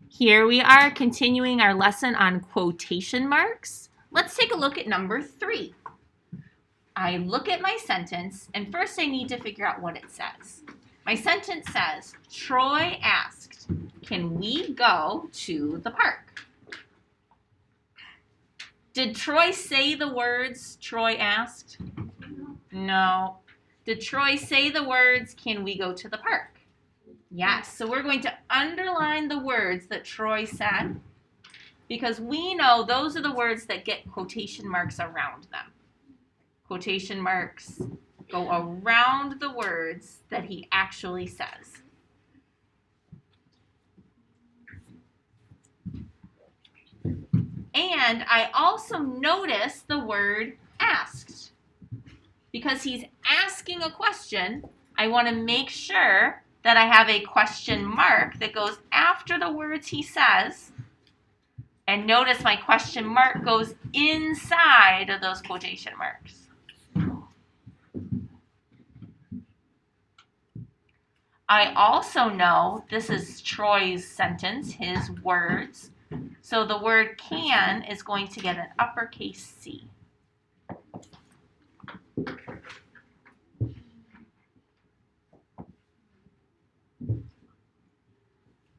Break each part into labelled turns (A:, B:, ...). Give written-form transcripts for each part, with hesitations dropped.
A: Here we are continuing our lesson on quotation marks. Let's take a look at number 3. I look at my sentence, and first I need to figure out what it says. My sentence says, Troy asked, can we go to the park? Did Troy say the words Troy asked? No. Did Troy say the words, can we go to the park? Yes, so we're going to underline the words that Troy said because we know those are the words that get quotation marks around them. Quotation marks go around the words that he actually says. And I also notice the word asked. Because he's asking a question, I want to make sure that I have a question mark that goes after the words he says. And notice my question mark goes inside of those quotation marks. I also know this is Troy's sentence, his words. So the word can is going to get an uppercase C.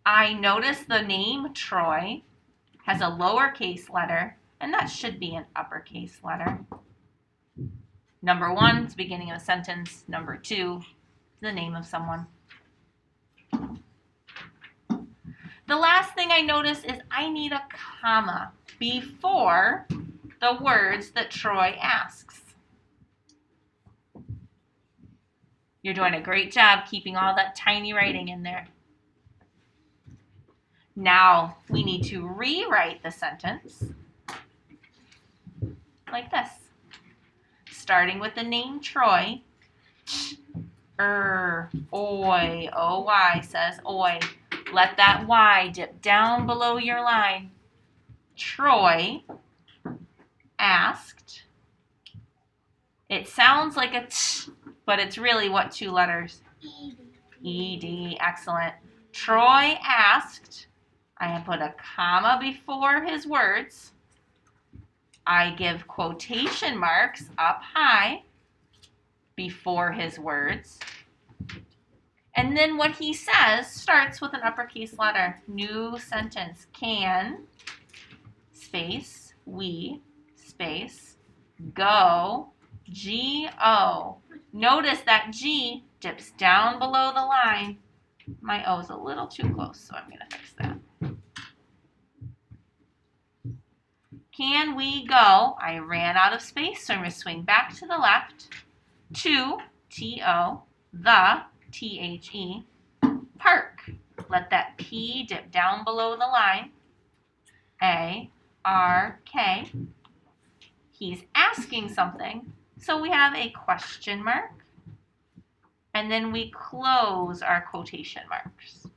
A: I notice the name Troy has a lowercase letter, and that should be an uppercase letter. Number 1 is the beginning of a sentence. Number 2 is the name of someone. The last thing I notice is I need a comma before the words that Troy asks. You're doing a great job keeping all that tiny writing in there. Now we need to rewrite the sentence like this. Starting with the name Troy. Oy, O-Y says oy. Let that Y dip down below your line. Troy asked. It sounds like a T, but it's really what 2 letters? E-D, excellent. Troy asked. I have put a comma before his words. I give quotation marks up high before his words. And then what he says starts with an uppercase letter. New sentence. Can, space, we, space, go, G-O. Notice that G dips down below the line. My O is a little too close, so I'm going to fix that. Can we go? I ran out of space, so I'm going to swing back to the left. To, T-O, the, T-H-E, park. Let that P dip down below the line. A-R-K. He's asking something, so we have a question mark. And then we close our quotation marks.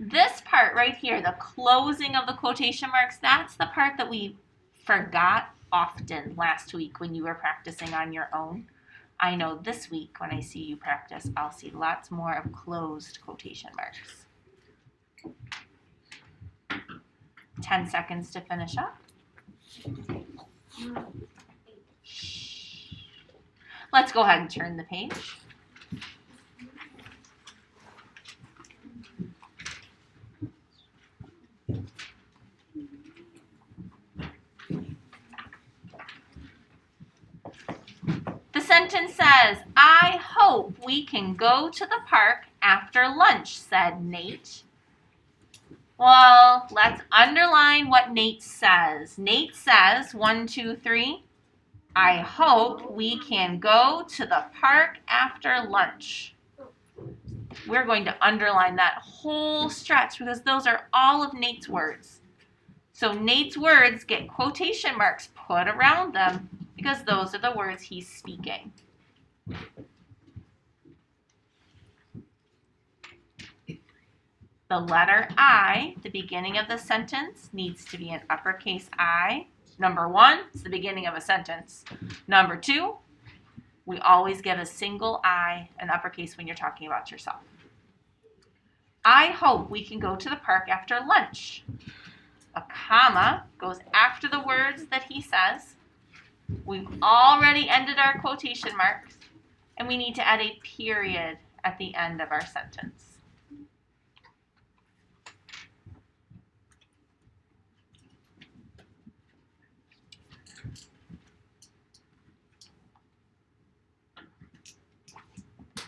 A: This part right here, the closing of the quotation marks, that's the part that we forgot often last week when you were practicing on your own. I know this week when I see you practice, I'll see lots more of closed quotation marks. 10 seconds to finish up. Let's go ahead and turn the page. The sentence says, I hope we can go to the park after lunch, said Nate. Well, let's underline what Nate says. Nate says, 1, 2, 3, I hope we can go to the park after lunch. We're going to underline that whole stretch because those are all of Nate's words. So Nate's words get quotation marks put around them because those are the words he's speaking. The letter I, the beginning of the sentence, needs to be an uppercase I. Number 1, it's the beginning of a sentence. Number 2, we always give a single I, an uppercase, when you're talking about yourself. I hope we can go to the park after lunch. A comma goes after the words that he says. We've already ended our quotation marks, and we need to add a period at the end of our sentence.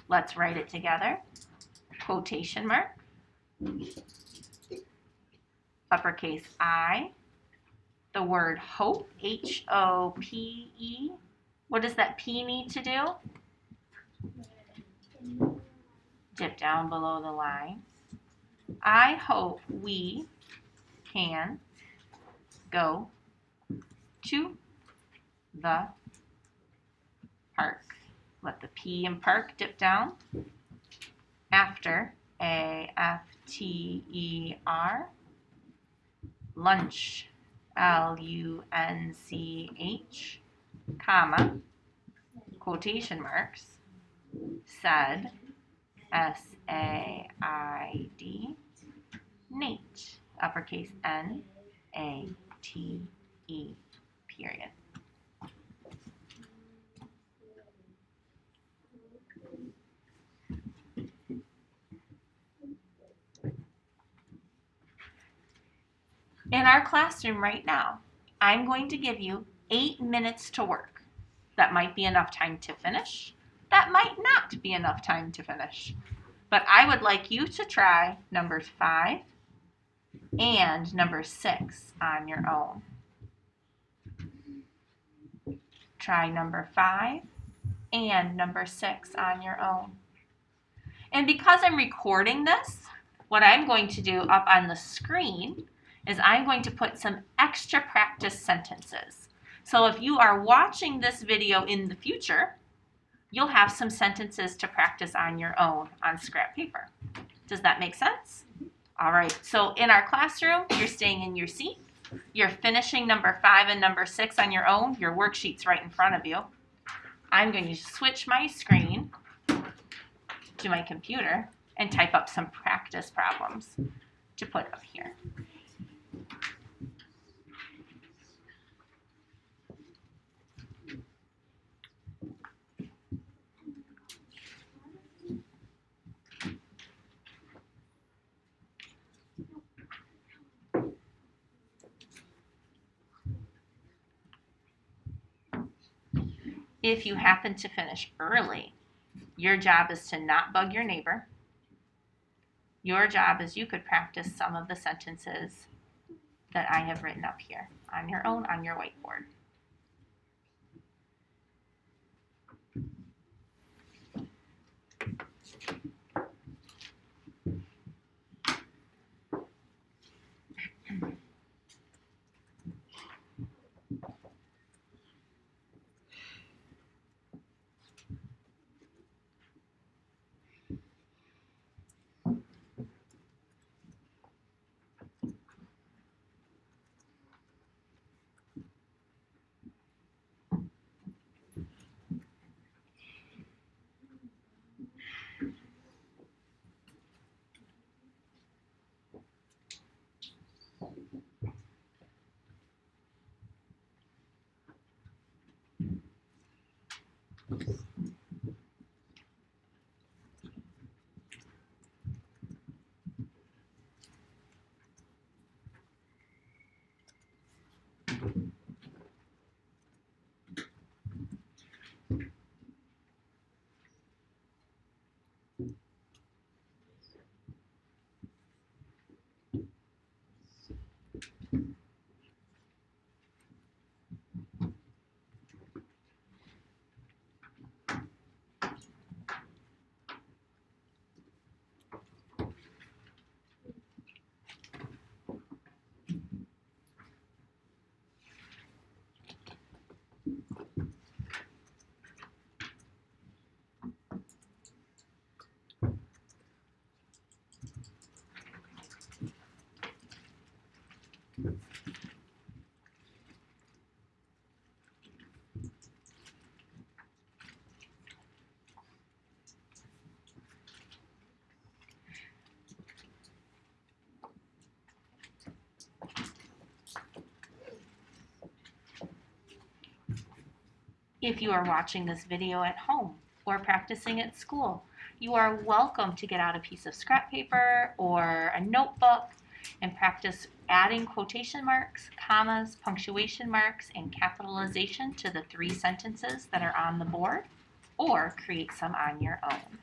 A: Let's write it together. Quotation mark, uppercase I, the word hope, H-O-P-E. What does that P need to do? Dip down below the line. I hope we can go to the park. Let the P in park dip down. After, A-F-T-E-R. Lunch, L-U-N-C-H, comma, quotation marks, said, S-A-I-D, Nate, uppercase N-A-T-E, period. In our classroom right now, I'm going to give you 8 minutes to work. That might be enough time to finish. That might not be enough time to finish. But I would like you to try numbers 5 and number 6 on your own. Try number 5 and number 6 on your own. And because I'm recording this, what I'm going to do up on the screen is I'm going to put some extra practice sentences. So if you are watching this video in the future, you'll have some sentences to practice on your own on scrap paper. Does that make sense? All right, so in our classroom, you're staying in your seat. You're finishing number 5 and number 6 on your own. Your worksheet's right in front of you. I'm going to switch my screen to my computer and type up some practice problems to put up here. If you happen to finish early, your job is to not bug your neighbor. Your job is you could practice some of the sentences that I have written up here on your own on your whiteboard. If you are watching this video at home or practicing at school, you are welcome to get out a piece of scrap paper or a notebook and practice adding quotation marks, commas, punctuation marks, and capitalization to the 3 sentences that are on the board, or create some on your own.